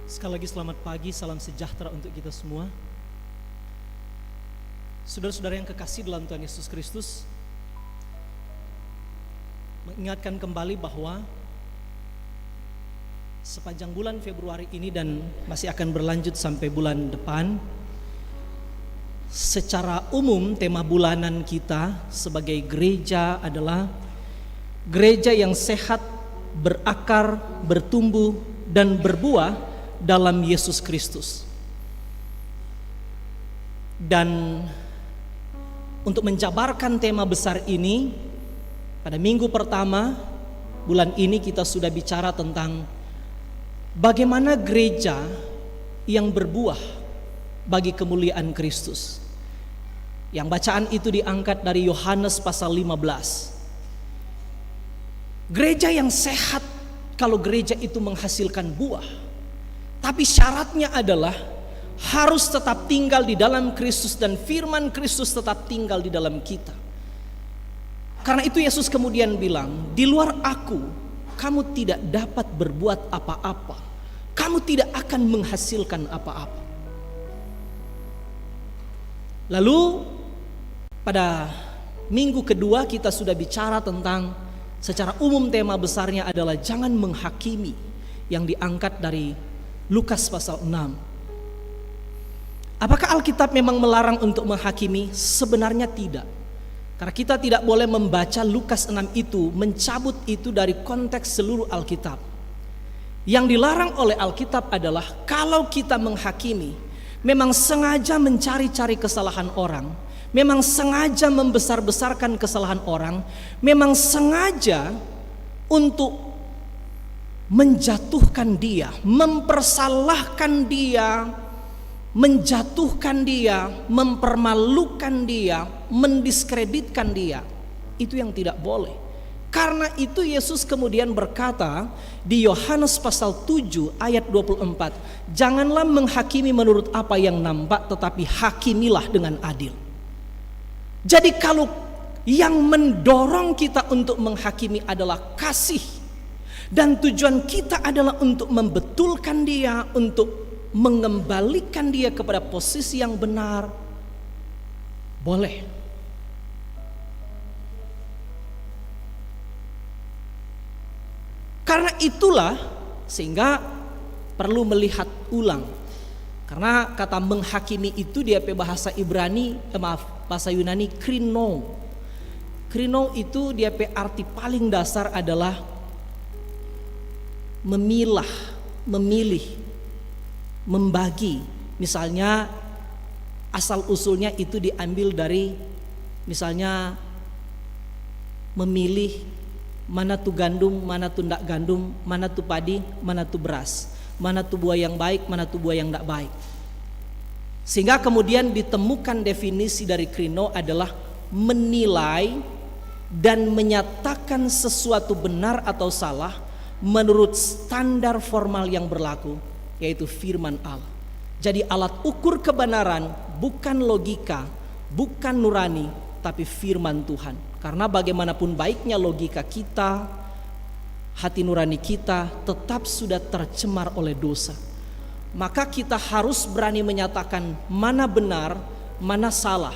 Sekali lagi selamat pagi, salam sejahtera untuk kita semua. Saudara-saudara yang kekasih dalam Tuhan Yesus Kristus, mengingatkan kembali bahwa sepanjang bulan Februari ini dan masih akan berlanjut sampai bulan depan, secara umum tema bulanan kita sebagai gereja adalah gereja yang sehat, berakar, bertumbuh, dan berbuah dalam Yesus Kristus. Dan untuk menjabarkan tema besar ini, pada minggu pertama bulan ini kita sudah bicara tentang bagaimana gereja yang berbuah bagi kemuliaan Kristus. Yang bacaan itu diangkat dari Yohanes pasal 15. Gereja yang sehat kalau gereja itu menghasilkan buah. Tapi syaratnya adalah harus tetap tinggal di dalam Kristus dan firman Kristus tetap tinggal di dalam kita. Karena itu Yesus kemudian bilang, di luar aku kamu tidak dapat berbuat apa-apa. Kamu tidak akan menghasilkan apa-apa. Lalu pada minggu kedua kita sudah bicara tentang secara umum tema besarnya adalah jangan menghakimi, yang diangkat dari Lukas pasal 6. Apakah Alkitab memang melarang untuk menghakimi? Sebenarnya tidak. Karena kita tidak boleh membaca Lukas 6 itu, mencabut itu dari konteks seluruh Alkitab. Yang dilarang oleh Alkitab adalah kalau kita menghakimi, memang sengaja mencari-cari kesalahan orang, memang sengaja membesar-besarkan kesalahan orang, memang sengaja untuk menjatuhkan dia, mempersalahkan dia, menjatuhkan dia, mempermalukan dia, mendiskreditkan dia. Itu yang tidak boleh. Karena itu Yesus kemudian berkata di Yohanes pasal 7 ayat 24, janganlah menghakimi menurut apa yang nampak, tetapi hakimilah dengan adil. Jadi kalau yang mendorong kita untuk menghakimi adalah kasih, dan tujuan kita adalah untuk membetulkan dia, untuk mengembalikan dia kepada posisi yang benar, boleh. Karena itulah sehingga perlu melihat ulang. Karena kata menghakimi itu dia bahasa Ibrani, bahasa Yunani krino. Krino itu dia arti paling dasar adalah memilah, memilih, membagi. Misalnya asal usulnya itu diambil dari misalnya memilih mana tuh gandum, mana tuh ndak gandum, mana tuh padi, mana tuh beras, mana tuh buah yang baik, mana tuh buah yang ndak baik. Sehingga kemudian ditemukan definisi dari krino adalah menilai dan menyatakan sesuatu benar atau salah menurut standar formal yang berlaku, yaitu firman Allah. Jadi alat ukur kebenaran bukan logika, bukan nurani, tapi firman Tuhan. Karena bagaimanapun baiknya logika kita, hati nurani kita tetap sudah tercemar oleh dosa. Maka kita harus berani menyatakan mana benar, mana salah.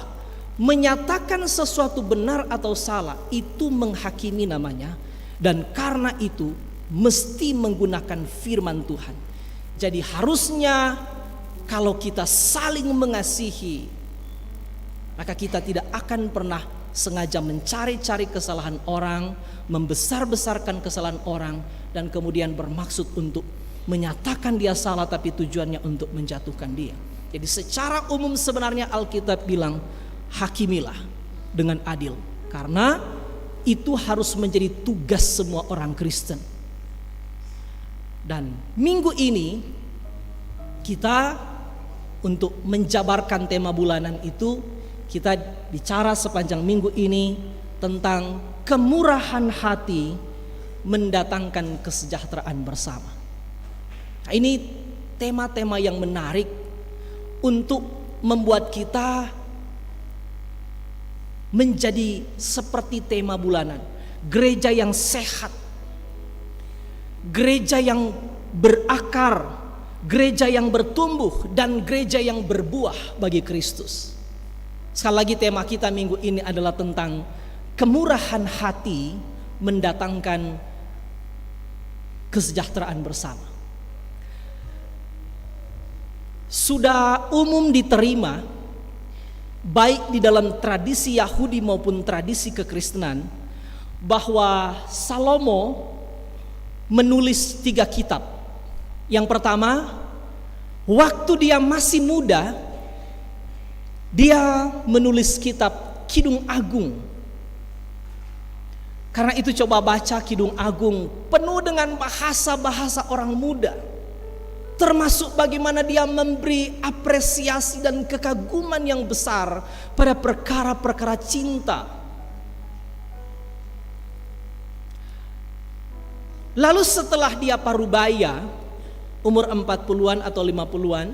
Menyatakan sesuatu benar atau salah itu menghakimi namanya. Dan karena itu mesti menggunakan firman Tuhan. Jadi harusnya kalau kita saling mengasihi, maka kita tidak akan pernah sengaja mencari-cari kesalahan orang, membesar-besarkan kesalahan orang, dan kemudian bermaksud untuk menyatakan dia salah tapi tujuannya untuk menjatuhkan dia. Jadi secara umum sebenarnya Alkitab bilang hakimilah dengan adil, karena itu harus menjadi tugas semua orang Kristen. Dan minggu ini kita untuk menjabarkan tema bulanan itu, kita bicara sepanjang minggu ini tentang kemurahan hati mendatangkan kesejahteraan bersama. Nah, ini tema-tema yang menarik untuk membuat kita menjadi seperti tema bulanan, gereja yang sehat, gereja yang berakar, gereja yang bertumbuh dan gereja yang berbuah bagi Kristus. Sekali lagi tema kita minggu ini adalah tentang kemurahan hati mendatangkan kesejahteraan bersama. Sudah umum diterima baik di dalam tradisi Yahudi maupun tradisi kekristenan bahwa Salomo menulis 3 kitab. Yang pertama, waktu dia masih muda, dia menulis kitab Kidung Agung. Karena itu coba baca Kidung Agung, penuh dengan bahasa-bahasa orang muda. Termasuk bagaimana dia memberi apresiasi dan kekaguman yang besar pada perkara-perkara cinta. Lalu setelah dia parubaya, umur 40-an atau 50-an,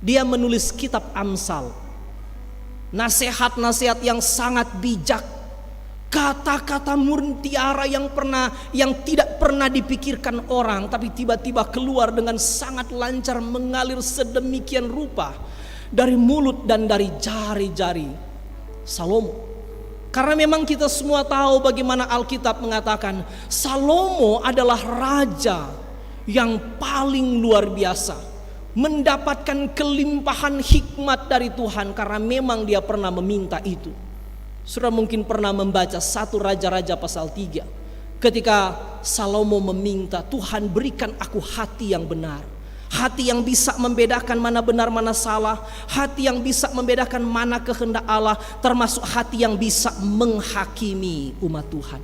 dia menulis kitab Amsal. Nasihat-nasihat yang sangat bijak, kata-kata mutiara yang tidak pernah dipikirkan orang, tapi tiba-tiba keluar dengan sangat lancar, mengalir sedemikian rupa dari mulut dan dari jari-jari Salomo. Karena memang kita semua tahu bagaimana Alkitab mengatakan Salomo adalah raja yang paling luar biasa, mendapatkan kelimpahan hikmat dari Tuhan karena memang dia pernah meminta itu. Sudah mungkin pernah membaca 1 Raja-Raja pasal 3, ketika Salomo meminta, Tuhan berikan aku hati yang benar, hati yang bisa membedakan mana benar mana salah, hati yang bisa membedakan mana kehendak Allah, termasuk hati yang bisa menghakimi umat Tuhan.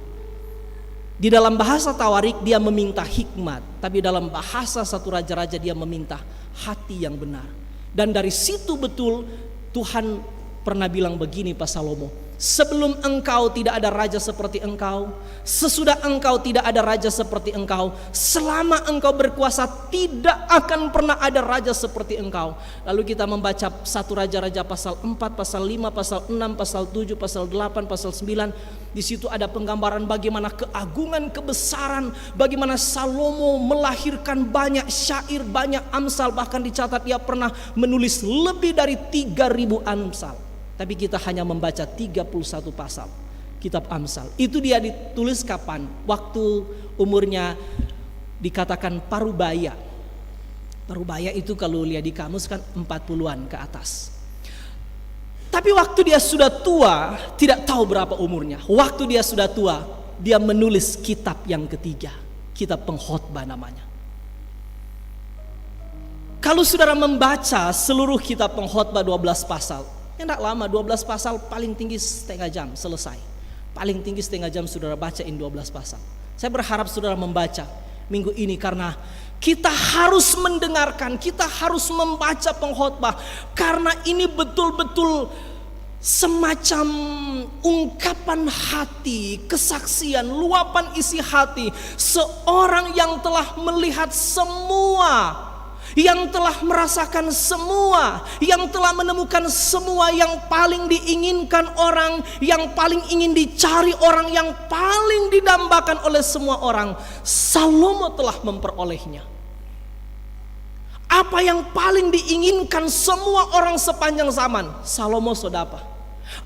Di dalam bahasa Tawarik dia meminta hikmat, tapi dalam bahasa 1 Raja-Raja dia meminta hati yang benar. Dan dari situ betul Tuhan pernah bilang begini Pak Salomo, sebelum engkau tidak ada raja seperti engkau, sesudah engkau tidak ada raja seperti engkau, selama engkau berkuasa tidak akan pernah ada raja seperti engkau. Lalu kita membaca 1 Raja-Raja pasal 4, pasal 5, pasal 6, pasal 7, pasal 8, pasal 9. Di situ ada penggambaran bagaimana keagungan, kebesaran, bagaimana Salomo melahirkan banyak syair, banyak amsal, bahkan dicatat dia pernah menulis lebih dari 3.000 amsal. Tapi kita hanya membaca 31 pasal kitab Amsal. Itu dia ditulis kapan? Waktu umurnya dikatakan parubaya. Parubaya itu kalau lihat di kamus kan 40-an ke atas. Tapi waktu dia sudah tua, tidak tahu berapa umurnya. Waktu dia sudah tua, dia menulis kitab yang ketiga, kitab Pengkhotbah namanya. Kalau saudara membaca seluruh kitab Pengkhotbah 12 pasal, tidak lama, 12 pasal, paling tinggi setengah jam selesai. Paling tinggi setengah jam saudara bacain 12 pasal. Saya berharap saudara membaca minggu ini karena kita harus mendengarkan, kita harus membaca Pengkhotbah. Karena ini betul-betul semacam ungkapan hati, kesaksian, luapan isi hati seorang yang telah melihat semua, yang telah merasakan semua, yang telah menemukan semua yang paling diinginkan orang, yang paling ingin dicari orang, yang paling didambakan oleh semua orang. Salomo telah memperolehnya. Apa yang paling diinginkan semua orang sepanjang zaman, Salomo sodapa.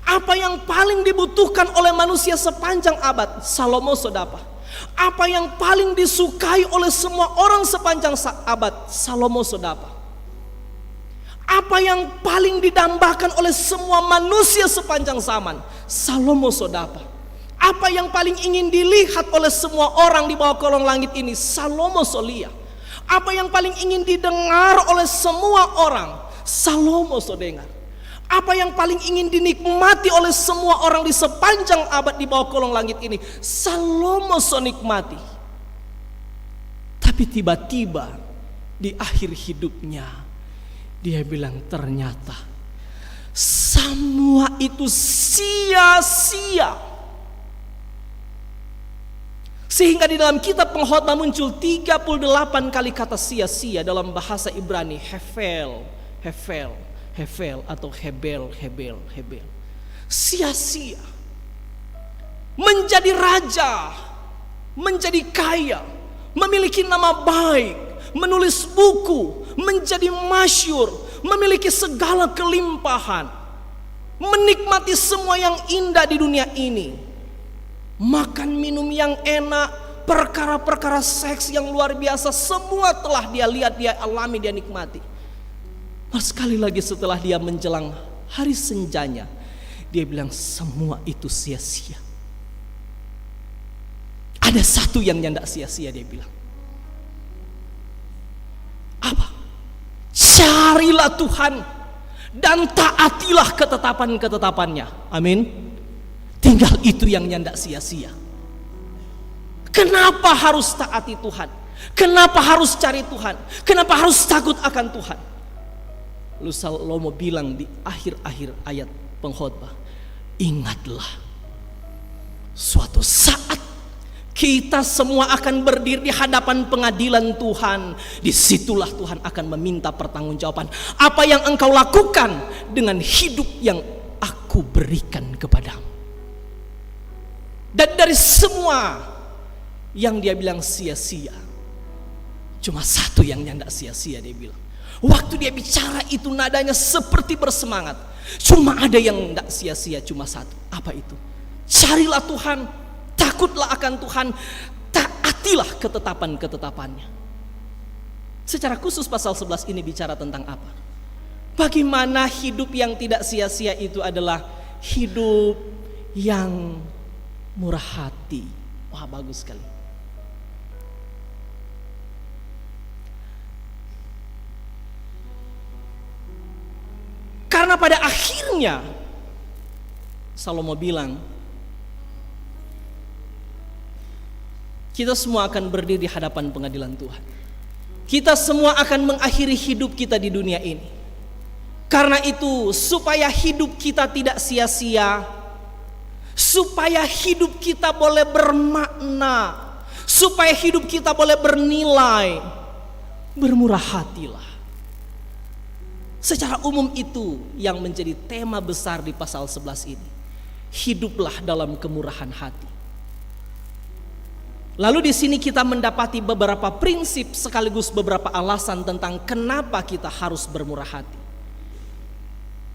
Apa yang paling dibutuhkan oleh manusia sepanjang abad, Salomo sodapa. Apa yang paling disukai oleh semua orang sepanjang abad, Salomo sodapa. Apa yang paling didambakan oleh semua manusia sepanjang zaman, Salomo sodapa. Apa yang paling ingin dilihat oleh semua orang di bawah kolong langit ini, Salomo solia. Apa yang paling ingin didengar oleh semua orang, Salomo sodengar. Apa yang paling ingin dinikmati oleh semua orang di sepanjang abad di bawah kolong langit ini, Salomo sonikmati. Tapi tiba-tiba di akhir hidupnya dia bilang ternyata semua itu sia-sia. Sehingga di dalam kitab Pengkhotbah muncul 38 kali kata sia-sia dalam bahasa Ibrani, hevel atau hebel. Sia-sia. Menjadi raja, menjadi kaya, memiliki nama baik, menulis buku, menjadi masyhur, memiliki segala kelimpahan, menikmati semua yang indah di dunia ini, makan minum yang enak, perkara-perkara seks yang luar biasa, semua telah dia lihat, dia alami, dia nikmati. Sekali lagi setelah dia menjelang hari senjanya, dia bilang semua itu sia-sia. Ada satu yang tidak sia-sia, dia bilang. Apa? Carilah Tuhan dan taatilah ketetapan-ketetapannya. Amin. Tinggal itu yang tidak sia-sia. Kenapa harus taati Tuhan? Kenapa harus cari Tuhan? Kenapa harus takut akan Tuhan? Lalu Salomo bilang di akhir-akhir ayat pengkhotbah, ingatlah suatu saat kita semua akan berdiri di hadapan pengadilan Tuhan. Disitulah Tuhan akan meminta pertanggungjawaban. Apa yang engkau lakukan dengan hidup yang aku berikan kepadamu. Dan dari semua yang dia bilang sia-sia, cuma satu yang tidak sia-sia, dia bilang. Waktu dia bicara itu nadanya seperti bersemangat. Cuma ada yang tidak sia-sia, cuma satu. Apa itu? Carilah Tuhan, takutlah akan Tuhan, taatilah ketetapan-ketetapannya. Secara khusus pasal 11 ini bicara tentang apa? Bagaimana hidup yang tidak sia-sia itu adalah hidup yang murah hati. Wah, bagus sekali. Karena pada akhirnya Salomo bilang, kita semua akan berdiri di hadapan pengadilan Tuhan. Kita semua akan mengakhiri hidup kita di dunia ini. Karena itu, supaya hidup kita tidak sia-sia, supaya hidup kita boleh bermakna, supaya hidup kita boleh bernilai, bermurah hatilah. Secara umum itu yang menjadi tema besar di pasal 11 ini. Hiduplah dalam kemurahan hati. Lalu di sini kita mendapati beberapa prinsip sekaligus beberapa alasan tentang kenapa kita harus bermurah hati.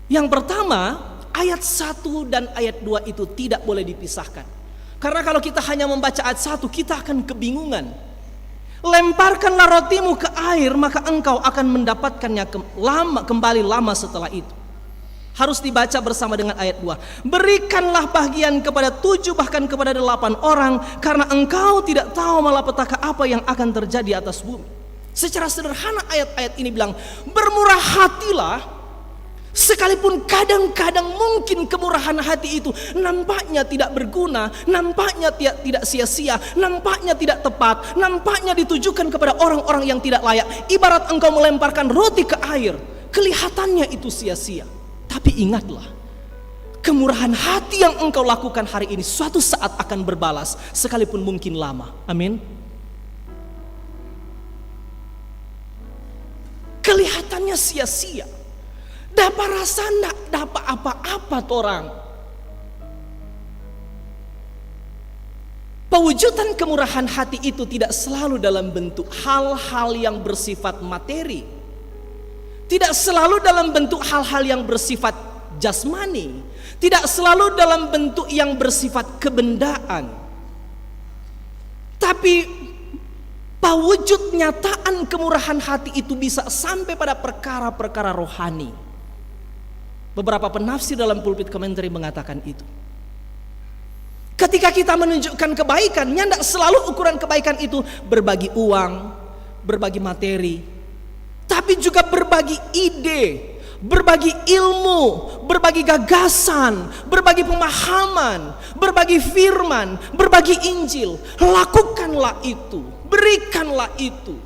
Yang pertama, ayat 1 dan ayat 2 itu tidak boleh dipisahkan. Karena kalau kita hanya membaca ayat 1, kita akan kebingungan. Lemparkanlah rotimu ke air, maka engkau akan mendapatkannya kembali lama setelah itu. Harus dibaca bersama dengan ayat 2. Berikanlah bagian kepada 7 bahkan kepada 8 orang, karena engkau tidak tahu malapetaka apa yang akan terjadi atas bumi. Secara sederhana ayat-ayat ini bilang, bermurah hatilah. Sekalipun kadang-kadang mungkin kemurahan hati itu nampaknya tidak berguna, nampaknya tidak sia-sia, nampaknya tidak tepat, nampaknya ditujukan kepada orang-orang yang tidak layak. Ibarat engkau melemparkan roti ke air, kelihatannya itu sia-sia. Tapi ingatlah, kemurahan hati yang engkau lakukan hari ini suatu saat akan berbalas, sekalipun mungkin lama. Amin. Kelihatannya sia-sia, dapat rasa ndak dapat apa-apa orang. Pewujudan kemurahan hati itu tidak selalu dalam bentuk hal-hal yang bersifat materi, tidak selalu dalam bentuk hal-hal yang bersifat jasmani, tidak selalu dalam bentuk yang bersifat kebendaan. Tapi pewujud nyataan kemurahan hati itu bisa sampai pada perkara-perkara rohani. Beberapa penafsir dalam pulpit commentary mengatakan itu. Ketika kita menunjukkan kebaikan, tidak selalu ukuran kebaikan itu berbagi uang, berbagi materi, tapi juga berbagi ide, berbagi ilmu, berbagi gagasan, berbagi pemahaman, berbagi firman, berbagi Injil. Lakukanlah itu, berikanlah itu.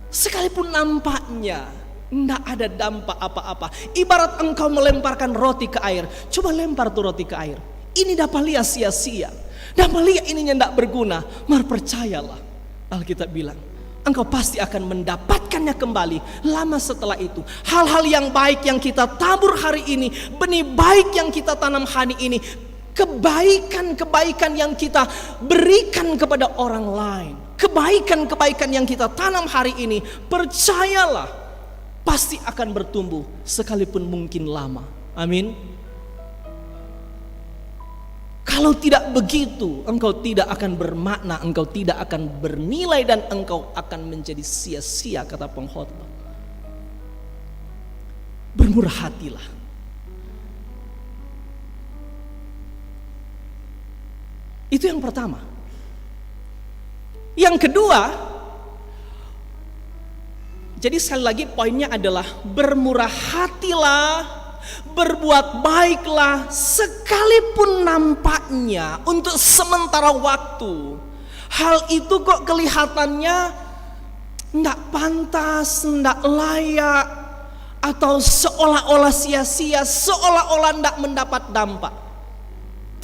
Sekalipun nampaknya tidak ada dampak apa-apa. Ibarat engkau melemparkan roti ke air. Coba lempar tuh roti ke air. Ini dapat lihat sia-sia, dapat lihat ininya tidak berguna. Mar percayalah, Alkitab bilang, engkau pasti akan mendapatkannya kembali lama setelah itu. Hal-hal yang baik yang kita tabur hari ini, benih baik yang kita tanam hari ini, kebaikan-kebaikan yang kita berikan kepada orang lain, kebaikan-kebaikan yang kita tanam hari ini, percayalah, pasti akan bertumbuh sekalipun mungkin lama. Amin. Kalau tidak begitu, engkau tidak akan bermakna, engkau tidak akan bernilai, dan engkau akan menjadi sia-sia, kata pengkhotbah. Bermurah hatilah. Itu yang pertama. Yang kedua, jadi sekali lagi poinnya adalah bermurah hatilah, berbuat baiklah, sekalipun nampaknya untuk sementara waktu hal itu kok kelihatannya tidak pantas, tidak layak, atau seolah-olah sia-sia, seolah-olah tidak mendapat dampak.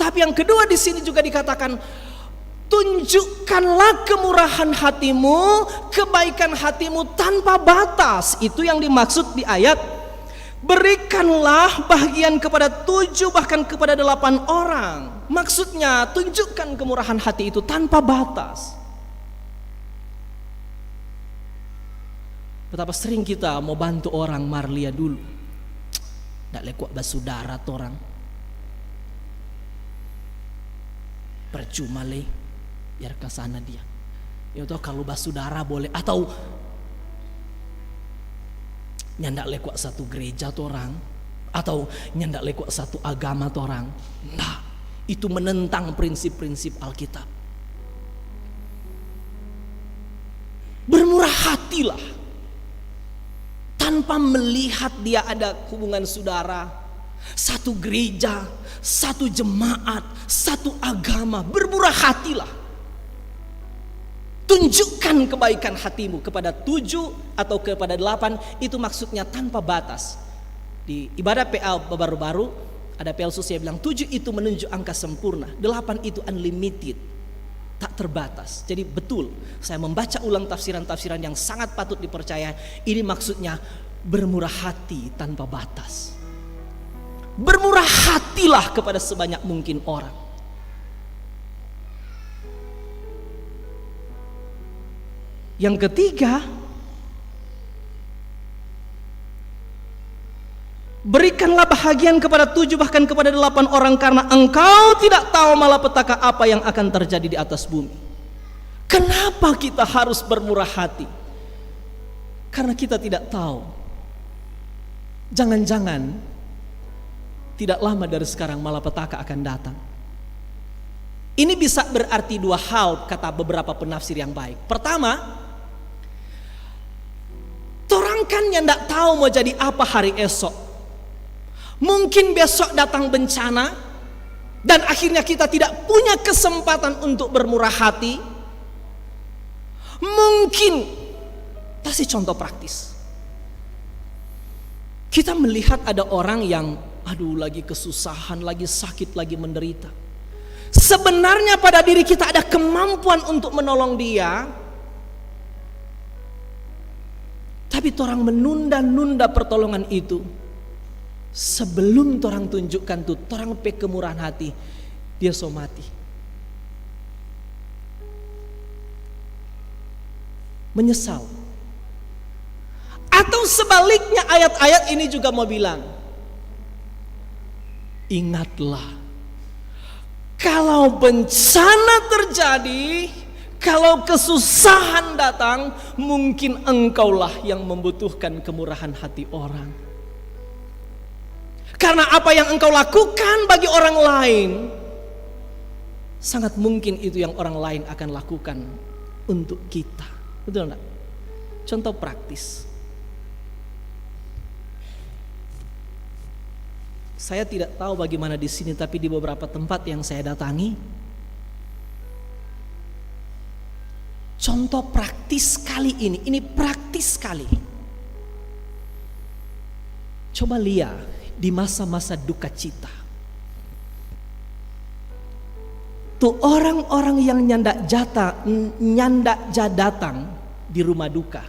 Tapi yang kedua di sini juga dikatakan, tunjukkanlah kemurahan hatimu, kebaikan hatimu tanpa batas. Itu yang dimaksud di ayat, berikanlah bahagian kepada 7 bahkan kepada 8 orang. Maksudnya tunjukkan kemurahan hati itu tanpa batas. Betapa sering kita mau bantu orang, Marlia dulu ndak lekuat basudara orang. Percuma le, biar ke sana dia. Ya toh kalau basudara boleh, atau nyandak lekuat satu gereja orang, atau nyandak lekuat satu agama orang. Nah, itu menentang prinsip-prinsip Alkitab. Bermurah hatilah tanpa melihat dia ada hubungan saudara, satu gereja, satu jemaat, satu agama. Bermurah hatilah. Tunjukkan kebaikan hatimu kepada 7 atau kepada 8. Itu maksudnya tanpa batas. Di ibadah PL baru-baru ada PL Susia bilang 7 itu menunjuk angka sempurna, 8 itu unlimited, tak terbatas. Jadi betul, saya membaca ulang tafsiran-tafsiran yang sangat patut dipercaya. Ini maksudnya bermurah hati tanpa batas. Bermurah hatilah kepada sebanyak mungkin orang. Yang ketiga, berikanlah bahagian kepada 7 bahkan kepada 8 orang, karena engkau tidak tahu malapetaka apa yang akan terjadi di atas bumi. Kenapa kita harus bermurah hati? Karena kita tidak tahu. Jangan-jangan tidak lama dari sekarang malapetaka akan datang. Ini bisa berarti 2 hal, kata beberapa penafsir yang baik. Pertama, orang kan yang tidak tahu mau jadi apa hari esok. Mungkin besok datang bencana, dan akhirnya kita tidak punya kesempatan untuk bermurah hati. Mungkin, kasih contoh praktis. Kita melihat ada orang yang lagi kesusahan, lagi sakit, lagi menderita. Sebenarnya pada diri kita ada kemampuan untuk menolong dia, tapi orang menunda-nunda pertolongan itu. Sebelum orang tunjukkan tuh, orang pe kemurahan hati, dia so mati. Menyesal. Atau sebaliknya, ayat-ayat ini juga mau bilang, ingatlah, kalau bencana terjadi, kalau kesusahan datang, mungkin engkaulah yang membutuhkan kemurahan hati orang. Karena apa yang engkau lakukan bagi orang lain, sangat mungkin itu yang orang lain akan lakukan untuk kita. Betul enggak? Contoh praktis. Saya tidak tahu bagaimana di sini, tapi di beberapa tempat yang saya datangi, contoh praktis kali ini praktis sekali. Coba lihat di masa-masa duka cita. Tuh orang-orang yang nyandak datang di rumah duka.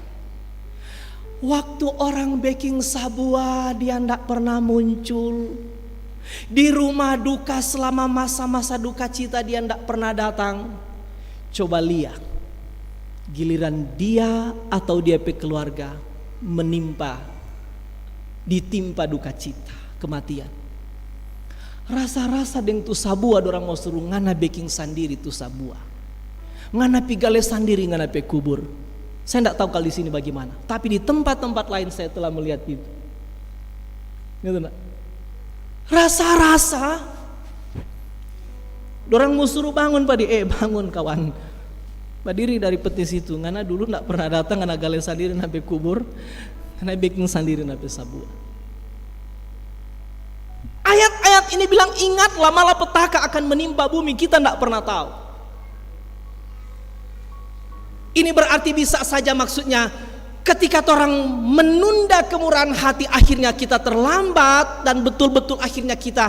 Waktu orang baking sabua dia ndak pernah muncul. Di rumah duka selama masa-masa duka cita dia ndak pernah datang. Coba lihat. Giliran dia atau dia pe keluarga ditimpa duka cita, kematian. Rasa-rasa deng tu sabua dorang mau suruh ngana baking sendiri tu sabua. Ngana pigale sendiri ngana pe kubur. Saya tidak tahu kalau di sini bagaimana, tapi di tempat-tempat lain saya telah melihat itu. Gitu nak? Rasa-rasa dorang mau suruh bangun padi, bangun kawan. Berdiri dari peti situ, ngana dulu tidak pernah datang, ngana gale sendiri nape kubur, ngana baking sendiri nape sabua. Ayat-ayat ini bilang ingatlah malapetaka akan menimpa bumi, kita tidak pernah tahu. Ini berarti bisa saja maksudnya ketika orang menunda kemurahan hati, akhirnya kita terlambat dan betul-betul akhirnya kita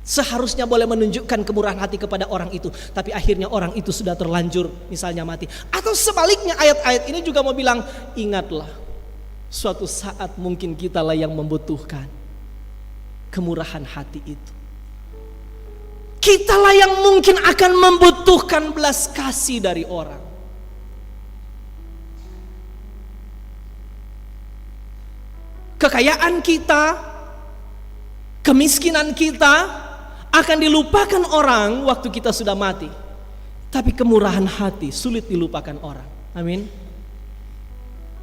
seharusnya boleh menunjukkan kemurahan hati kepada orang itu, tapi akhirnya orang itu sudah terlanjur misalnya mati. Atau sebaliknya, ayat-ayat ini juga mau bilang ingatlah, suatu saat mungkin kitalah yang membutuhkan kemurahan hati itu. Kitalah yang mungkin akan membutuhkan belas kasih dari orang. Kekayaan kita, kemiskinan kita akan dilupakan orang waktu kita sudah mati. Tapi kemurahan hati sulit dilupakan orang. Amin.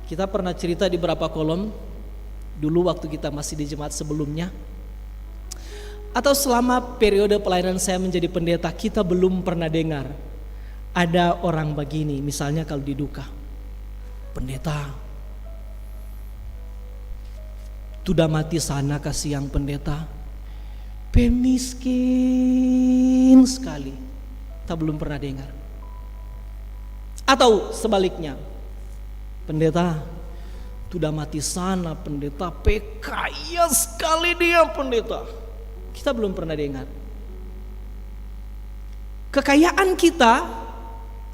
Kita pernah cerita di beberapa kolom dulu waktu kita masih di jemaat sebelumnya, atau selama periode pelayanan saya menjadi pendeta, kita belum pernah dengar ada orang begini. Misalnya kalau di duka, pendeta sudah mati sana, kasih yang pendeta pemiskin sekali. Kita belum pernah dengar. Atau sebaliknya, pendeta sudah mati sana, pendeta kaya sekali dia pendeta. Kita belum pernah dengar. Kekayaan kita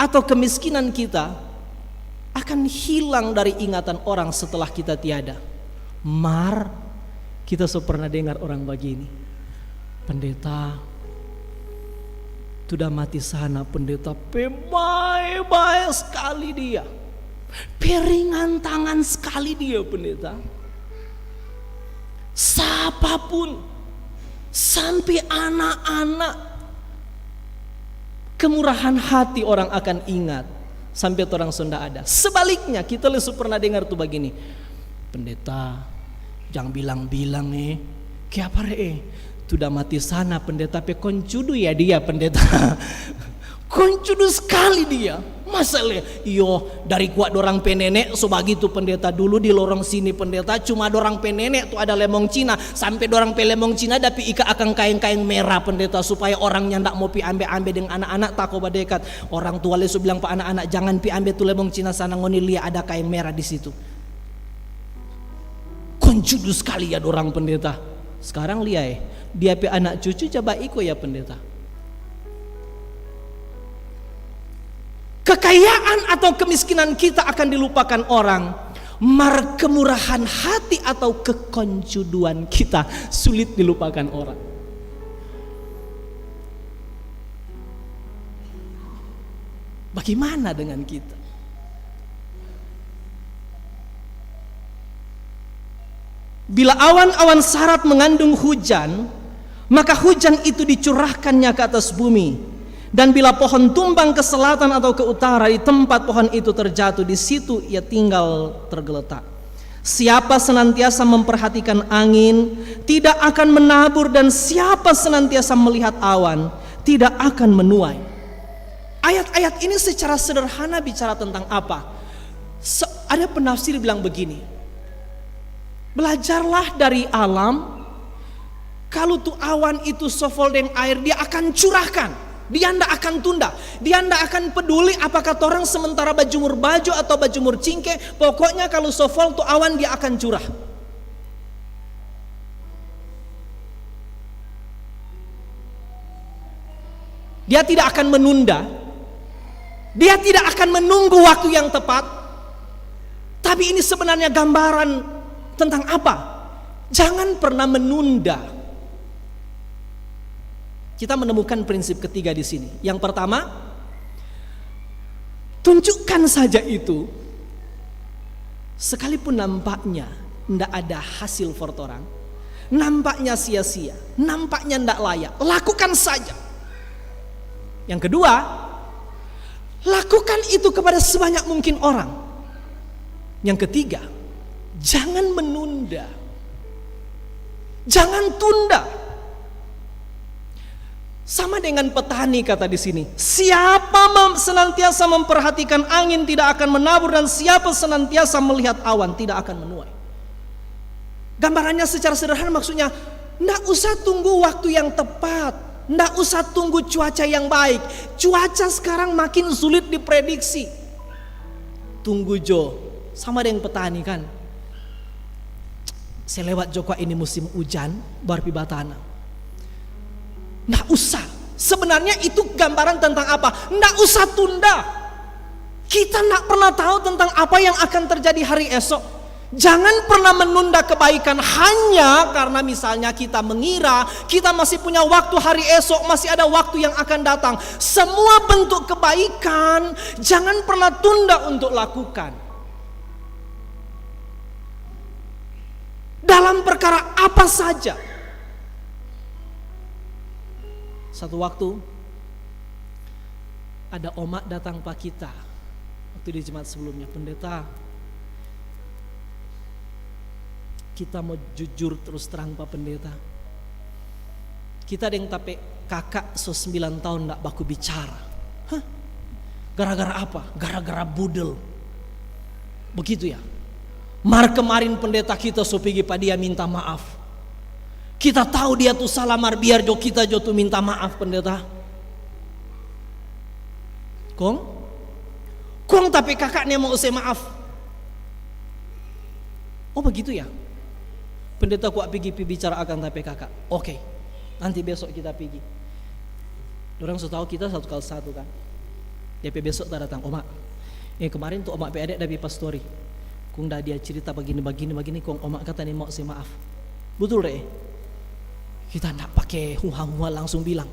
atau kemiskinan kita akan hilang dari ingatan orang setelah kita tiada. Kita sudah pernah dengar orang begini, pendeta sudah mati sana, pendeta baik sekali dia, peringan tangan sekali dia pendeta. Siapapun, sampai anak-anak, kemurahan hati orang akan ingat sampai orang sudah ada. Sebaliknya kita lesu pernah dengar tuh begini, pendeta jangan bilang-bilang kiapa sudah mati sana pendeta koncudu ya dia pendeta. Koncudu sekali dia. Masalah dari kuat dorang penenek so begitu pendeta. Dulu di lorong sini pendeta cuma dorang penenek tuh ada lemong Cina, sampai dorang pe lemong Cina tapi ika akan kain-kain merah pendeta, supaya orangnya ndak mau pi ambe-ambe dengan anak-anak tako badekat. Orang tua lesu bilang pak anak-anak jangan pi ambe tuh lemong Cina sana, ngoni lia ada kain merah di situ. Koncudu sekali ya dorang pendeta. Sekarang lihat dia pe anak cucu coba iko ya pendeta. Kekayaan atau kemiskinan kita akan dilupakan orang, kemurahan hati atau kekoncuduan kita sulit dilupakan orang. Bagaimana dengan kita? Bila awan-awan sarat mengandung hujan, maka hujan itu dicurahkannya ke atas bumi. Dan bila pohon tumbang ke selatan atau ke utara, di tempat pohon itu terjatuh, di situ ia tinggal tergeletak. Siapa senantiasa memperhatikan angin, tidak akan menabur, dan siapa senantiasa melihat awan, tidak akan menuai. Ayat-ayat ini secara sederhana bicara tentang apa? Ada penafsir bilang begini, belajarlah dari alam. Kalau tuh awan itu sofoldeng air, dia akan curahkan. Dia ndak akan tunda. Dia ndak akan peduli apakah orang sementara bajumur baju atau bajumur cingke. Pokoknya kalau sofol tuh awan dia akan curah. Dia tidak akan menunda. Dia tidak akan menunggu waktu yang tepat. Tapi ini sebenarnya gambaran tentang apa? Jangan pernah menunda. Kita menemukan prinsip ketiga di sini. Yang pertama, Tunjukkan saja itu. Sekalipun nampaknya tidak ada hasil for orang, nampaknya sia-sia, nampaknya tidak layak, lakukan saja. Yang kedua, lakukan itu kepada sebanyak mungkin orang. Yang ketiga, jangan menunda, jangan tunda. Sama dengan petani kata di sini, siapa senantiasa memperhatikan angin tidak akan menabur, dan siapa senantiasa melihat awan tidak akan menuai. Gambarannya secara sederhana maksudnya, ndak usah tunggu waktu yang tepat, ndak usah tunggu cuaca yang baik. Cuaca sekarang makin sulit diprediksi. Tunggu Jo, sama dengan petani kan. Saya lewat Joko ini musim hujan, baru pibatana. Nggak usah. Sebenarnya itu gambaran tentang apa? Nggak usah tunda. Kita nggak pernah tahu tentang apa yang akan terjadi hari esok. Jangan pernah menunda kebaikan hanya karena misalnya kita mengira kita masih punya waktu hari esok, masih ada waktu yang akan datang. Semua bentuk kebaikan jangan pernah tunda untuk lakukan. Dalam perkara apa saja. Satu waktu ada omak datang pak kita waktu di jemaat sebelumnya, pendeta, kita mau jujur terus terang pak pendeta, kita ada yang tapi kakak 9 tahun ndak baku bicara. Hah? Gara-gara apa? Gara-gara budel. Begitu ya. Kemarin pendeta kita so pergi pak dia minta maaf. Kita tahu dia tuh salah, biar kita tuh minta maaf pendeta. Kong tapi kakaknya mau usah maaf. Oh begitu ya. Pendeta kuat pergi bicara akan tapi kakak. Oke. Nanti besok kita pergi. Orang so tahu kita 1 kali 1 kan. DP besok tak datang omak. Kemarin tuh omak PAD dari pastori. Kung dah dia cerita begini kong omak kata nih mau usah maaf. Betul deh. Kita tidak pakai huha-huha langsung bilang.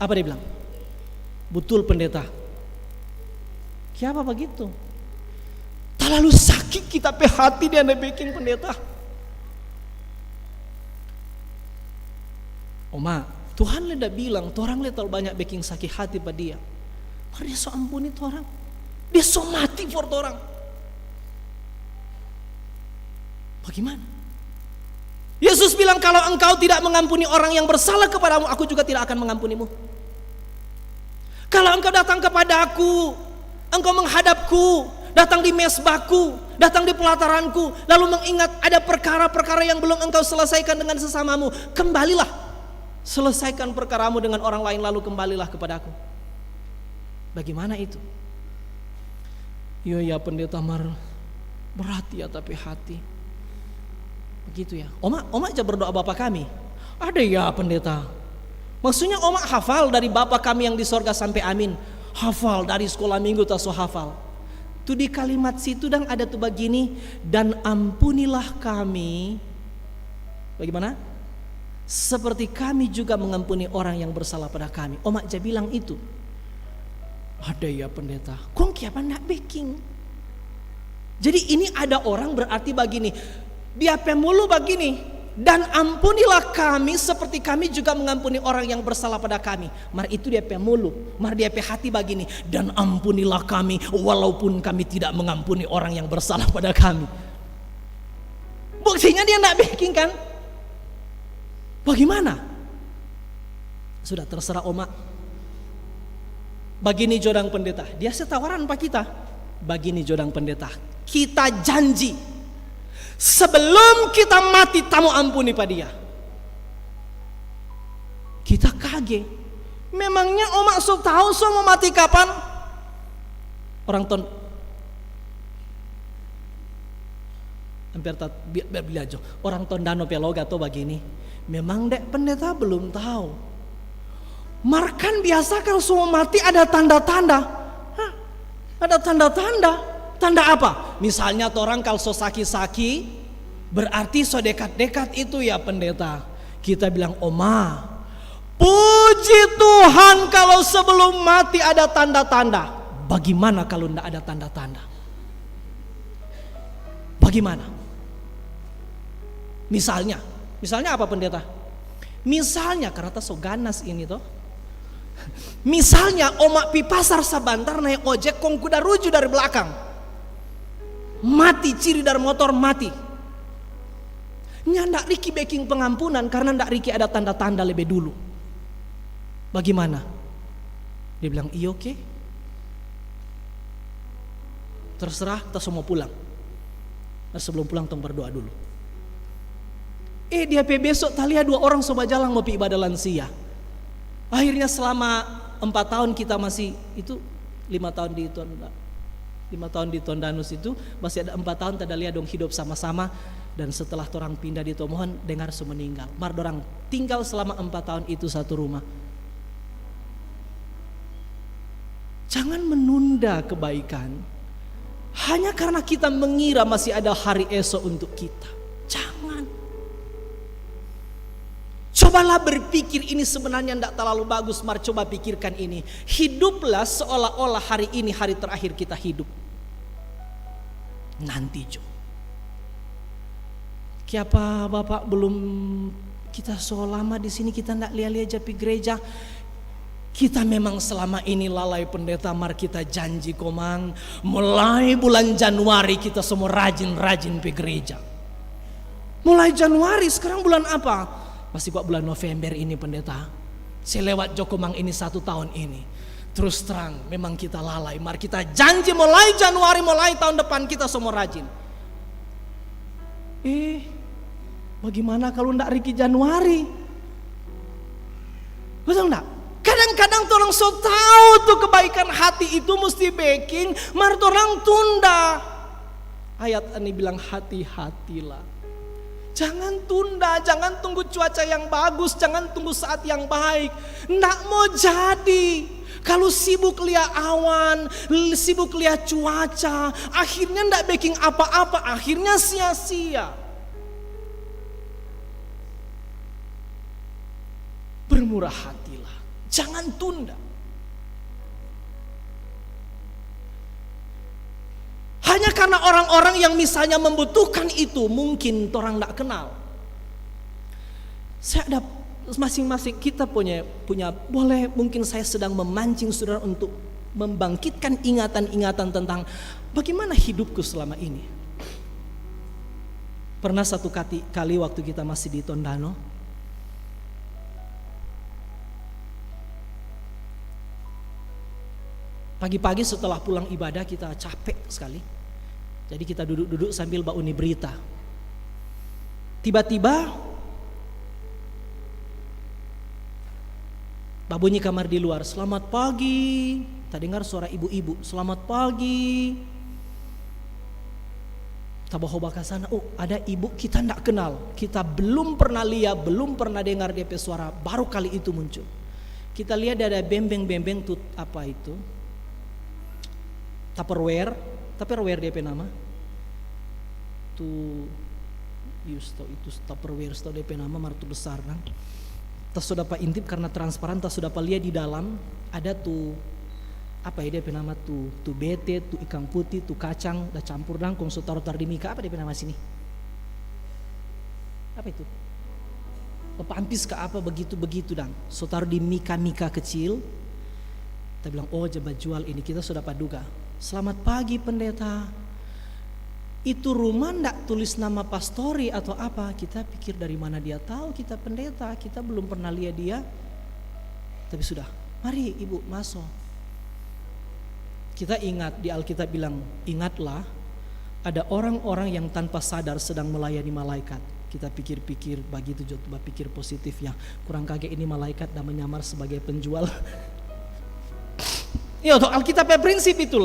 Apa dia bilang? Betul pendeta. Kenapa begitu? Terlalu sakit kita pe hati dia bikin pendeta. Oma, Tuhan leda bilang, orang le terlalu banyak bikin sakit hati pada dia. Mari dia so ampuni orang. Dia so mati for orang. Bagaimana? Yesus bilang, kalau engkau tidak mengampuni orang yang bersalah kepadamu, aku juga tidak akan mengampunimu. Kalau engkau datang kepada aku, engkau menghadapku, datang di mesbahku, datang di pelataranku, lalu mengingat ada perkara-perkara yang belum engkau selesaikan dengan sesamamu, kembalilah, selesaikan perkaramu dengan orang lain, lalu kembalilah kepadaku. Bagaimana itu? Ya pendeta berat ya tapi hati. Begitu ya. Oma aja berdoa Bapa kami. Ada ya pendeta. Maksudnya oma hafal dari Bapa kami yang di sorga sampai amin. Hafal dari sekolah minggu tak so hafal. Tuh di kalimat situ dan ada tuh begini, dan ampunilah kami. Bagaimana? Seperti kami juga mengampuni orang yang bersalah pada kami. Oma aja bilang itu. Ada ya pendeta. Kong kiapa nak baking? Jadi ini ada orang berarti begini. Dia pemulu begini, dan ampunilah kami seperti kami juga mengampuni orang yang bersalah pada kami. Mari itu dia pemulu, mari dia hati begini, dan ampunilah kami walaupun kami tidak mengampuni orang yang bersalah pada kami. Buktinya dia tidak bikin kan? Bagaimana? Sudah terserah Oma. Begini jodang pendeta, dia setawaran pak kita. Begini jodang pendeta, kita janji sebelum kita mati tamu ampuni pada dia. Kita kaget. Memangnya Oma so tahu so mau mati kapan? Orang ton hampir biar aja. Orang ton dano peloga to begini. Memang dek pendeta belum tahu. Markan biasa kalau semua mati ada tanda-tanda. Hah? Ada tanda-tanda. Tanda apa? Misalnya orang kalau so saki-saki, berarti so dekat-dekat itu ya pendeta. Kita bilang, Oma, puji Puji Tuhan kalau sebelum mati ada tanda-tanda. Bagaimana kalau tidak ada tanda-tanda? Bagaimana? Misalnya apa pendeta? Misalnya karena so ganas ini toh. Misalnya omak pi pasar sabantar naik ojek kong kuda ruju dari belakang. Mati ciri dari motor mati. Nyandak Riki baking pengampunan karena ndak Riki ada tanda-tanda lebih dulu. Bagaimana? Dia bilang iya oke. Terserah kita semua pulang. Nah, sebelum pulang tong berdoa dulu. Dia besok talia 2 orang sobat jalan mau pi ibadah lansia. Akhirnya selama 4 tahun kita masih itu 5 tahun di Tonda. 5 tahun di Tondanus itu masih ada 4 tahun tada lihat dong hidup sama-sama. Dan setelah orang pindah di Tomohon dengar semua meninggal. Mar dorang tinggal selama 4 tahun itu satu rumah. Jangan menunda kebaikan hanya karena kita mengira masih ada hari esok untuk kita. Jangan. Cobalah berpikir ini sebenarnya tidak terlalu bagus. Mari coba pikirkan ini. Hiduplah seolah-olah hari ini hari terakhir kita hidup. Nanti Jo. Kiapa Bapak belum kita so lama di sini kita tidak lihat-lihat japi gereja. Kita memang selama ini lalai pendeta. Mari kita janji komang mulai bulan Januari kita semua rajin-rajin pe gereja. Mulai Januari sekarang bulan apa? Masih kok bulan November ini pendeta. Saya lewat Jokomang ini 1 tahun ini. Terus terang memang kita lalai. Mari kita janji mulai Januari mulai tahun depan kita semua rajin. Bagaimana kalau ndak Riki Januari? Betul ndak? Kadang-kadang orang so tahu tuh kebaikan hati itu mesti baking, mari orang tunda. Ayat ini bilang hati-hatilah. Jangan tunda, jangan tunggu cuaca yang bagus, jangan tunggu saat yang baik. Nggak mau jadi. Kalau sibuk lihat awan, sibuk lihat cuaca, akhirnya nggak baking apa-apa, akhirnya sia-sia. Bermurah hatilah. Jangan tunda. Hanya karena orang-orang yang misalnya membutuhkan itu mungkin orang tidak kenal. Saya ada masing-masing kita punya boleh mungkin saya sedang memancing saudara untuk membangkitkan ingatan-ingatan tentang bagaimana hidupku selama ini. Pernah satu kali waktu kita masih di Tondano, pagi-pagi setelah pulang ibadah kita capek sekali. Jadi kita duduk-duduk sambil bauni berita. Tiba-tiba babunyi kamar di luar. Selamat pagi. Tak dengar suara ibu-ibu. Selamat pagi. Tabahoba ke sana. Oh, ada ibu kita tidak kenal. Kita belum pernah lihat, belum pernah dengar dia suara. Baru kali itu muncul. Kita lihat ada bembeng-bembeng tuh apa itu? Tupperware dia nama. Tuh itu Tupperware dia nama martu besar nang. Tas sudah pak intip karena transparan, tas sudah pak lihat di dalam ada tuh apa ya dia nama tuh bete, tuh ikan putih, tuh kacang, dah campur nang kong taruh di mika apa dia nama sini? Apa itu? Pampis ke apa begitu dang. So taruh di mika kecil. Kita bilang oh coba jual ini, kita sudah paduga. Selamat pagi pendeta. Itu rumah ndak tulis nama pastori atau apa? Kita pikir dari mana dia tahu kita pendeta? Kita belum pernah lihat dia. Tapi sudah, mari ibu masuk. Kita ingat di Alkitab bilang, ingatlah ada orang-orang yang tanpa sadar sedang melayani malaikat. Kita pikir-pikir begitu, coba pikir positifnya. Kurang kaget ini malaikat dan menyamar sebagai penjual. Ya, Alkitabnya prinsip itu.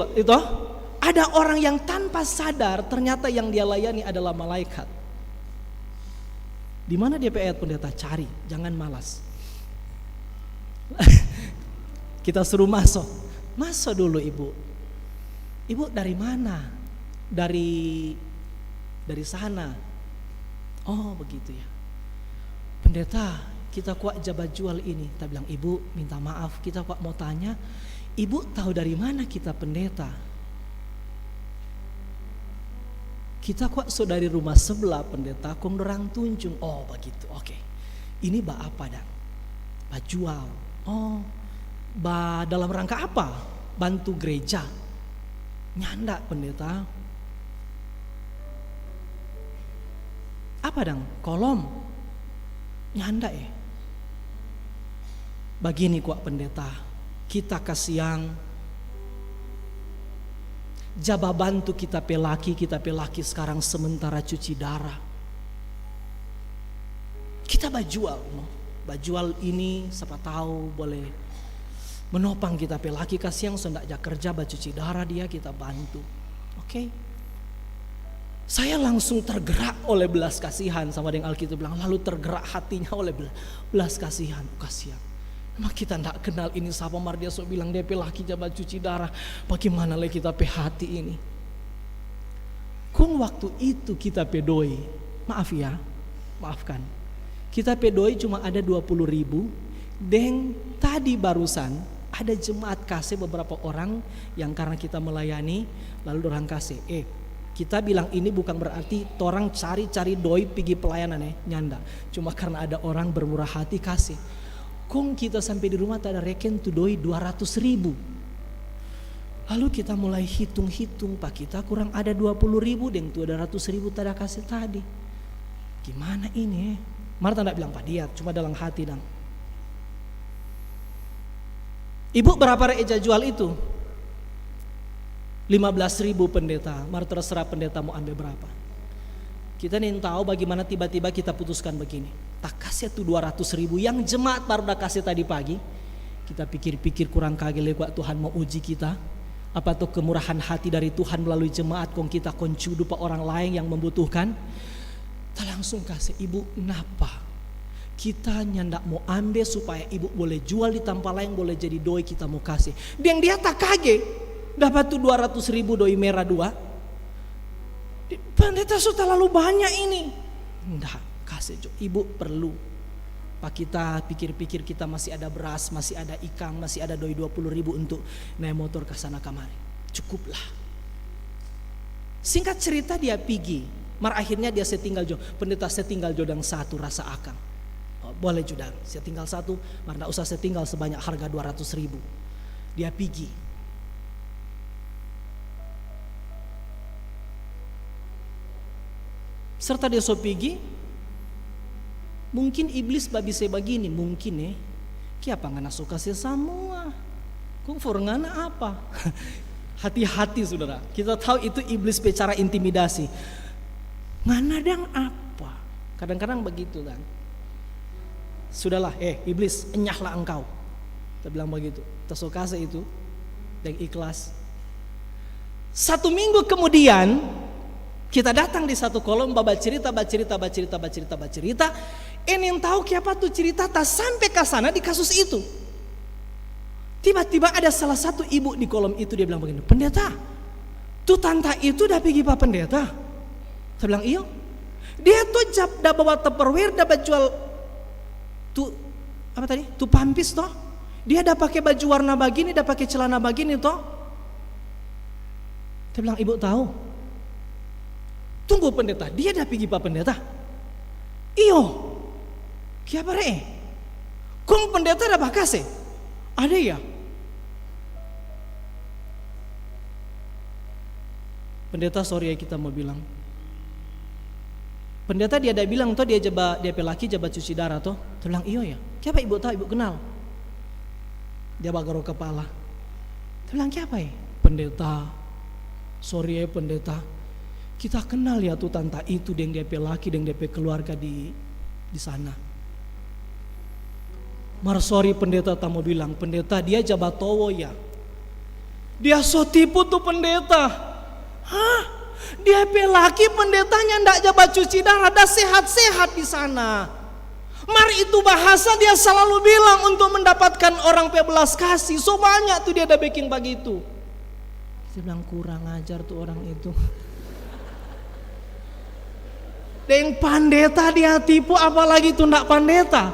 Ada orang yang tanpa sadar ternyata yang dia layani adalah malaikat. Di mana dia ayat pendeta? Cari, jangan malas. Kita suruh masuk dulu ibu. Ibu dari mana? Dari sana. Oh begitu ya. Pendeta, kita kuat jabat jual ini. Kita bilang, ibu minta maaf, kita kuat mau tanya, ibu tahu dari mana kita pendeta? Kita kuat dari rumah sebelah pendeta, kong dorang tunjung. Oh begitu, oke. Ini apa dan? Jual. Oh, dalam rangka apa? Bantu gereja. Nyanda pendeta. Apa dang? Kolom. Nyanda Begini kuat pendeta, kita kasihan jaba bantu kita pelaki sekarang sementara cuci darah. Kita bajual, bajual ini siapa tahu boleh menopang kita pelaki kasihan sendak kerja cuci darah dia kita bantu. Oke. Saya langsung tergerak oleh belas kasihan sama dengan Alkitab bilang, lalu tergerak hatinya oleh belas kasihan. Kasihan. Memang kita tidak kenal ini siapa, dia so bilang dia laki jabat cuci darah. Bagaimana lagi kita hati ini? Kung waktu itu kita pedoi, maafkan. Kita pedoi cuma ada 20.000. Dan tadi barusan ada jemaat kasih beberapa orang yang karena kita melayani, lalu orang kasih. Kita bilang ini bukan berarti orang cari doi pergi pelayanan nyanda. Cuma karena ada orang bermurah hati kasih. Kong kita sampai di rumah tak ada reken tu doi 200.000. Lalu kita mulai hitung-hitung, pak kita kurang ada 20.000 dan tu ada 100.000 tak ada kasih tadi. Gimana ini? Marta tidak bilang pak dia, cuma dalam hati dang. Ibu berapa reja jual itu? 15.000 pendeta. Marta terserah pendeta mau ambil berapa. Kita nih tahu bagaimana tiba-tiba kita putuskan begini. Tak kasih tuh 200.000 yang jemaat baru udah kasih tadi pagi. Kita pikir-pikir kurang kaget lewat Tuhan mau uji kita. Apa tuh kemurahan hati dari Tuhan melalui jemaat kong kita koncudu pak orang lain yang membutuhkan. Kita langsung kasih ibu napa. Kita nyandak mau ambil supaya ibu boleh jual di tempat lain boleh jadi doi kita mau kasih. Dan dia tak kaget dapat tuh 200.000 doi merah 2. Pendeta sudah terlalu banyak ini. Enggak, kasih jo. Ibu perlu. Pak kita pikir-pikir kita masih ada beras, masih ada ikan, masih ada doi 20.000 untuk naik motor ke sana kemari. Cukuplah. Singkat cerita dia pergi. Akhirnya dia setinggal jo. Pendeta setinggal jo dan satu rasa akang. Boleh juga, saya tinggal satu, tidak usah saya tinggal sebanyak harga 200.000. Dia pergi. Serta dia so pergi, mungkin iblis babi saya begini, mungkin kiapa ngana suka saya semua. Kung for ngana apa? Hati-hati saudara, kita tahu itu iblis bicara intimidasi. Ngana dang apa? Kadang-kadang begitu kan. Sudahlah, iblis, enyahlah engkau. Kita bilang begitu. Tersokase itu dan ikhlas. 1 minggu kemudian kita datang di satu kolom baca cerita. Ini yang tahu siapa tuh cerita tak sampai ke sana di kasus itu. Tiba-tiba ada salah satu ibu di kolom itu dia bilang begini, pendeta, tuh tante itu udah pergi pak pendeta. Saya bilang iyo. Dia tuh dah bawa Tupperware, dapat jual tuh apa tadi? Tuh pampis toh. Dia dah pakai baju warna begini, dah pakai celana begini toh. Saya bilang ibu tahu. Tunggu pendeta, dia dah pergi pak pendeta. Iyo. Kiapa re? Kung pendeta dah bakase? Ada ya? Pendeta sorry ya kita mau bilang. Pendeta dia ada bilang toh dia pelaki jabat cuci darah toh. Dia bilang iyo ya. Kiapa ibu tahu ibu kenal? Dia bagaro kepala. Dia bilang kiapa ya? Pendeta. Sorry ya pendeta. Kita kenal ya tuh tante itu dengan dia pelaki dengan dia keluarga di sana. Sorry pendeta tamu bilang pendeta dia jabat towo ya. Dia so tipu tuh pendeta. Hah? Dia pelaki pendetanya ndak jabat cuci darah, ada sehat-sehat di sana. Mari itu bahasa dia selalu bilang untuk mendapatkan orang pebelas kasih. So banyak tuh dia ada baking begitu. Saya bilang kurang ajar tuh orang itu. Dan pendeta dia tipu apalagi tuh ndak pendeta.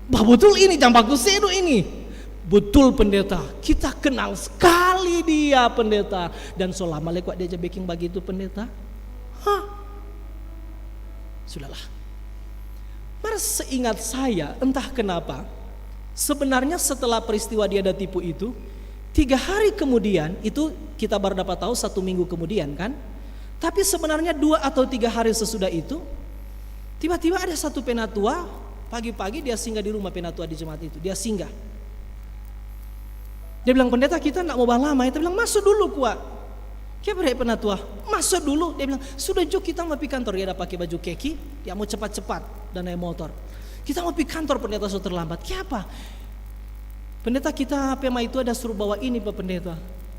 Bah betul ini Campaku Sedo ini. Betul pendeta, kita kenal sekali dia pendeta. Dan selama lekok dia aja baking begitu pendeta. Sudahlah. Mas seingat saya entah kenapa, sebenarnya setelah peristiwa dia ada tipu itu, 3 hari kemudian, itu kita baru dapat tahu 1 minggu kemudian kan. Tapi sebenarnya 2 atau 3 hari sesudah itu, tiba-tiba ada satu penatua, pagi-pagi dia singgah di rumah penatua di jemaat itu. Dia singgah. Dia bilang, pendeta kita nak mau lama. Dia bilang, masuk dulu kuat. Kayak berapa penatua? Masuk dulu. Dia bilang, sudah Jo kita mau pergi kantor. Dia ada pakai baju keki, dia mau cepat-cepat dan naik motor. Kita mau pergi kantor pendeta sudah terlambat. Kayak apa? Pendeta kita PMA itu ada suruh bawa ini Pak Pendeta.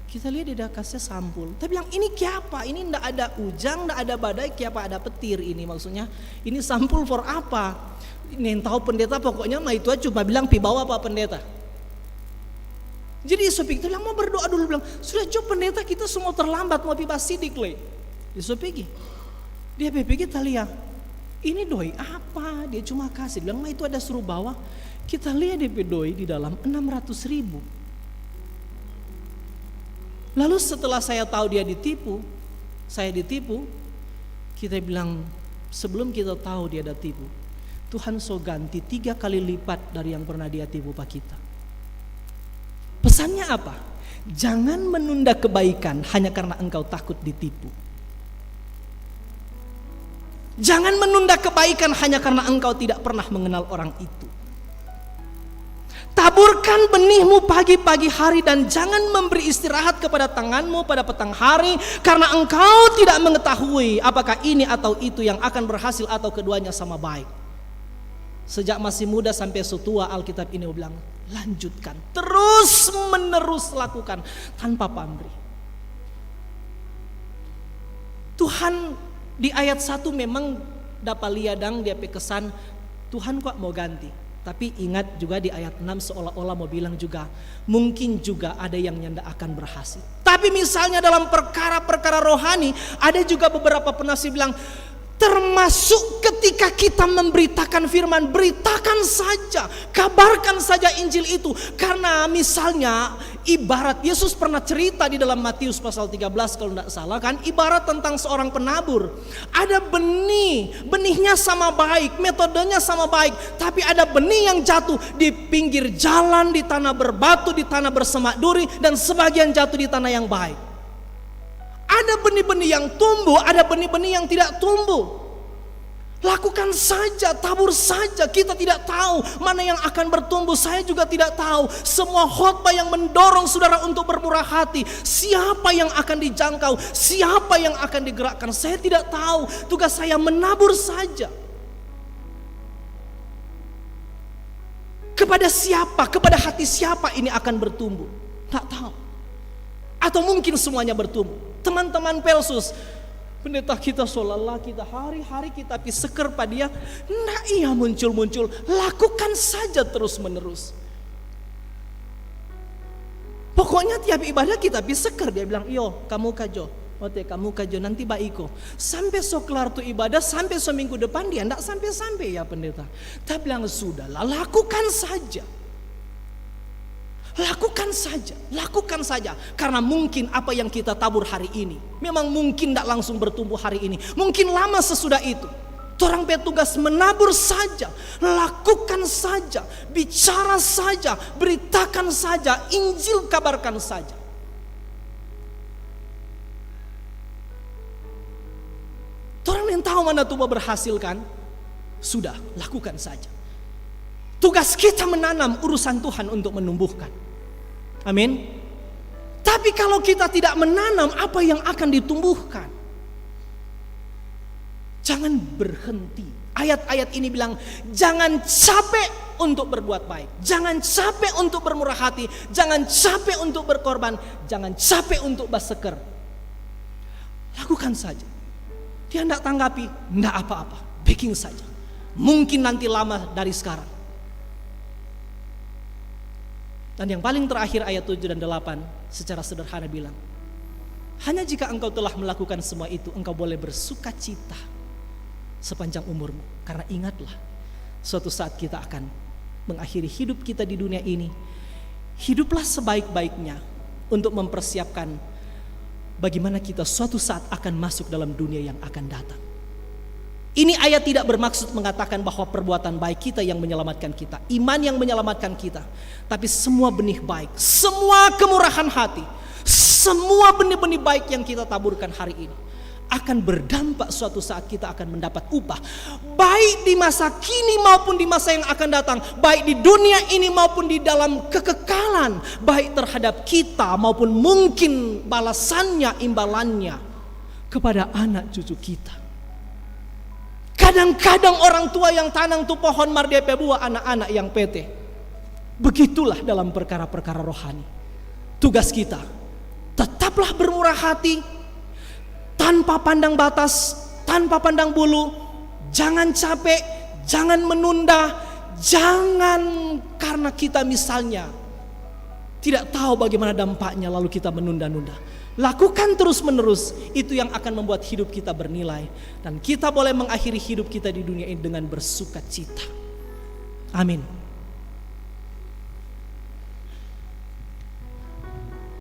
Kita lihat dia kasih sampul. Dia bilang, ini kayak apa? Ini ndak ada ujang, ndak ada badai, kayak apa? Ada petir ini maksudnya. Ini sampul for apa? Ini tahu pendeta pokoknya mah itu aja cuma bilang pi bawa Pak Pendeta. Jadi Iso pergi, mau berdoa dulu bilang, sudah Jo pendeta kita semua terlambat mau pi basidik le. Iso pergi. Dia pergi kita lihat. Ini doi apa? Dia cuma kasih bilang, mah itu ada suruh bawa. Kita lihat DP doi di dalam 600.000. Lalu setelah saya tahu dia ditipu, saya ditipu, kita bilang sebelum kita tahu dia ada tipu, Tuhan so ganti 3 kali lipat dari yang pernah dia tipu Pak kita. Pesannya apa? Jangan menunda kebaikan hanya karena engkau takut ditipu. Jangan menunda kebaikan hanya karena engkau tidak pernah mengenal orang itu. Taburkan benihmu pagi-pagi hari dan jangan memberi istirahat kepada tanganmu pada petang hari, karena engkau tidak mengetahui apakah ini atau itu yang akan berhasil atau keduanya sama baik. Sejak masih muda sampai setua, Alkitab ini bilang, lanjutkan, terus menerus lakukan tanpa pamrih. Tuhan di ayat 1 memang dapat liadang dia pekesan Tuhan kok mau ganti. Tapi ingat juga di ayat 6 seolah-olah mau bilang juga mungkin juga ada yang nyanda akan berhasil. Tapi misalnya dalam perkara-perkara rohani ada juga beberapa penafsir bilang, termasuk ketika kita memberitakan firman, beritakan saja, kabarkan saja Injil itu. Karena misalnya ibarat Yesus pernah cerita di dalam Matius pasal 13 kalau tidak salah kan, ibarat tentang seorang penabur. Ada benih, benihnya sama baik, metodenya sama baik, tapi ada benih yang jatuh di pinggir jalan, di tanah berbatu, di tanah bersemak duri, dan sebagian jatuh di tanah yang baik. Ada benih-benih yang tumbuh, ada benih-benih yang tidak tumbuh. Lakukan saja, tabur saja. Kita tidak tahu mana yang akan bertumbuh. Saya juga tidak tahu. Semua khotbah yang mendorong saudara untuk bermurah hati, siapa yang akan dijangkau, siapa yang akan digerakkan, saya tidak tahu. Tugas saya menabur saja. Kepada siapa, kepada hati siapa ini akan bertumbuh? Tak tahu. Atau mungkin semuanya bertumbuh. Teman-teman Pelsus, pendeta kita seolah-olah kita hari-hari kita piseker pada dia, nah iya muncul-muncul, lakukan saja terus-menerus. Pokoknya tiap ibadah kita piseker, dia bilang, iyo kamu kajo, oke kamu kajo nanti baiko. Sampai so kelar tuh ibadah, sampai so minggu depan dia enggak sampai-sampai ya pendeta. Tapi bilang sudahlah, lakukan saja. Lakukan saja. Karena mungkin apa yang kita tabur hari ini memang mungkin tidak langsung bertumbuh hari ini. Mungkin lama sesudah itu. Orang petugas menabur saja, lakukan saja, bicara saja, beritakan saja, Injil kabarkan saja. Orang yang tahu mana tuh berhasil kan? Sudah, lakukan saja. Tugas kita menanam, urusan Tuhan untuk menumbuhkan. Amin. Tapi kalau kita tidak menanam, apa yang akan ditumbuhkan? Jangan berhenti. Ayat-ayat ini bilang, jangan capek untuk berbuat baik, jangan capek untuk bermurah hati, jangan capek untuk berkorban, jangan capek untuk berseker. Lakukan saja. Dia tidak tanggapi, tidak apa-apa, baking saja. Mungkin nanti lama dari sekarang. Dan yang paling terakhir ayat 7 dan 8 secara sederhana bilang, hanya jika engkau telah melakukan semua itu, engkau boleh bersuka cita sepanjang umurmu. Karena ingatlah, suatu saat kita akan mengakhiri hidup kita di dunia ini, hiduplah sebaik-baiknya untuk mempersiapkan bagaimana kita suatu saat akan masuk dalam dunia yang akan datang. Ini ayat tidak bermaksud mengatakan bahwa perbuatan baik kita yang menyelamatkan kita, iman yang menyelamatkan kita, tapi semua benih baik, semua kemurahan hati, semua benih-benih baik yang kita taburkan hari ini akan berdampak suatu saat kita akan mendapat upah, baik di masa kini maupun di masa yang akan datang, baik di dunia ini maupun di dalam kekekalan, baik terhadap kita maupun mungkin balasannya, imbalannya kepada anak cucu kita. Kadang-kadang orang tua yang tanam tuh pohon mardepe buah, anak-anak yang pete. Begitulah dalam perkara-perkara rohani. Tugas kita, tetaplah bermurah hati, tanpa pandang batas, tanpa pandang bulu. Jangan capek, jangan menunda, jangan karena kita misalnya tidak tahu bagaimana dampaknya lalu kita menunda-nunda. Lakukan terus-menerus, itu yang akan membuat hidup kita bernilai, dan kita boleh mengakhiri hidup kita di dunia ini dengan bersuka cita. Amin.